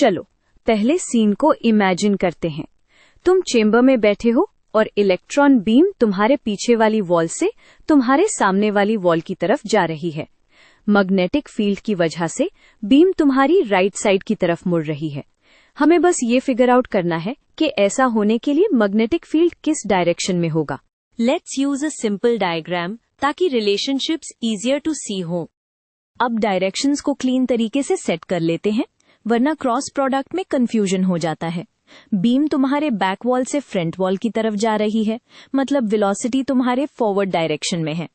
चलो पहले सीन को इमेजिन करते हैं। तुम चेंबर में बैठे हो और इलेक्ट्रॉन बीम तुम्हारे पीछे वाली वॉल से तुम्हारे सामने वाली वॉल की तरफ जा रही है। मैग्नेटिक फील्ड की वजह से बीम तुम्हारी राइट साइड की तरफ मुड़ रही है। हमें बस ये फिगर आउट करना है कि ऐसा होने के लिए मैग्नेटिक फील्ड किस डायरेक्शन में होगा। Let's use a simple diagram ताकि रिलेशनशिप्स इजियर टू सी हो। अब डायरेक्शंस को क्लीन तरीके से सेट कर लेते हैं, वरना क्रॉस प्रोडक्ट में कंफ्यूजन हो जाता है। बीम तुम्हारे बैक वॉल से फ्रंट वॉल की तरफ जा रही है, मतलब वेलोसिटी तुम्हारे फॉरवर्ड डायरेक्शन में है।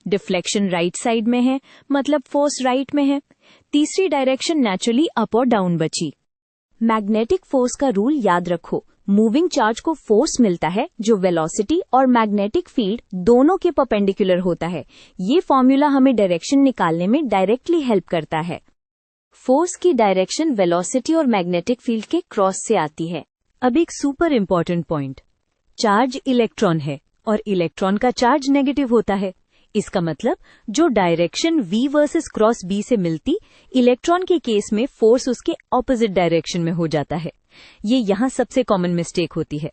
डिफ्लेक्शन राइट साइड में है, मतलब फोर्स राइट में है। तीसरी डायरेक्शन नेचुरली अप और डाउन बची। मैग्नेटिक फोर्स का रूल याद रखो। मूविंग चार्ज को फोर्स मिलता है जो वेलोसिटी और मैग्नेटिक फील्ड दोनों के परपेंडिकुलर होता है। ये फॉर्मूला हमें डायरेक्शन निकालने में डायरेक्टली हेल्प करता है। फोर्स की डायरेक्शन वेलोसिटी और मैग्नेटिक फील्ड के क्रॉस से आती है। अब एक super important point, charge electron है और इलेक्ट्रॉन का चार्ज नेगेटिव होता है। इसका मतलब जो direction v versus cross b से मिलती, इलेक्ट्रॉन के केस में फोर्स उसके ऑपोजिट डायरेक्शन में हो जाता है। ये यहाँ सबसे कॉमन मिस्टेक होती है।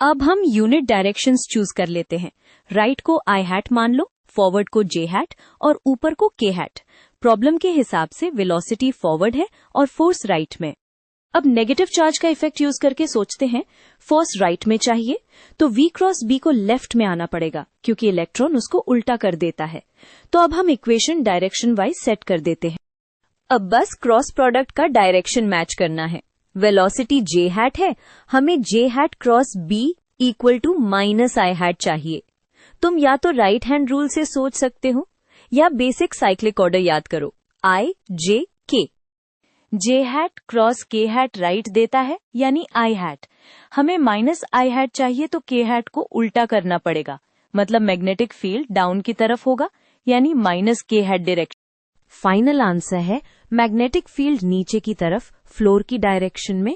अब हम यूनिट डायरेक्शंस चूज कर लेते हैं। राइट को आई हैट मान लो, फॉरवर्ड को जे हैट और ऊपर को के हैट। प्रॉब्लम के हिसाब से वेलोसिटी फॉरवर्ड है और फोर्स राइट में। अब नेगेटिव चार्ज का इफेक्ट यूज करके सोचते हैं। फोर्स राइट में चाहिए तो v क्रॉस b को लेफ्ट में आना पड़ेगा, क्योंकि इलेक्ट्रॉन उसको उल्टा कर देता है। तो अब हम इक्वेशन डायरेक्शन वाइज सेट कर देते हैं। अब बस क्रॉस प्रोडक्ट का डायरेक्शन मैच करना है। वेलोसिटी जे हैट है, हमें J hat cross b equal to minus I hat चाहिए। तुम या तो राइट हैंड रूल से सोच सकते हो या बेसिक साइक्लिक ऑर्डर याद करो, आई जे के। जे हैट क्रॉस के हैट राइट देता है, यानी आई हैट। हमें माइनस आई हैट चाहिए तो के हैट को उल्टा करना पड़ेगा, मतलब मैग्नेटिक फील्ड डाउन की तरफ होगा, यानी माइनस के हैट डायरेक्शन। फाइनल आंसर है मैग्नेटिक फील्ड नीचे की तरफ फ्लोर की डायरेक्शन में।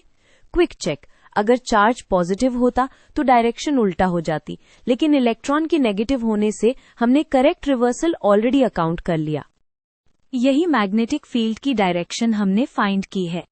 क्विक चेक, अगर चार्ज पॉजिटिव होता तो डायरेक्शन उल्टा हो जाती, लेकिन इलेक्ट्रॉन के नेगेटिव होने से हमने करेक्ट रिवर्सल ऑलरेडी अकाउंट कर लिया। यही मैग्नेटिक फील्ड की डायरेक्शन हमने फाइंड की है।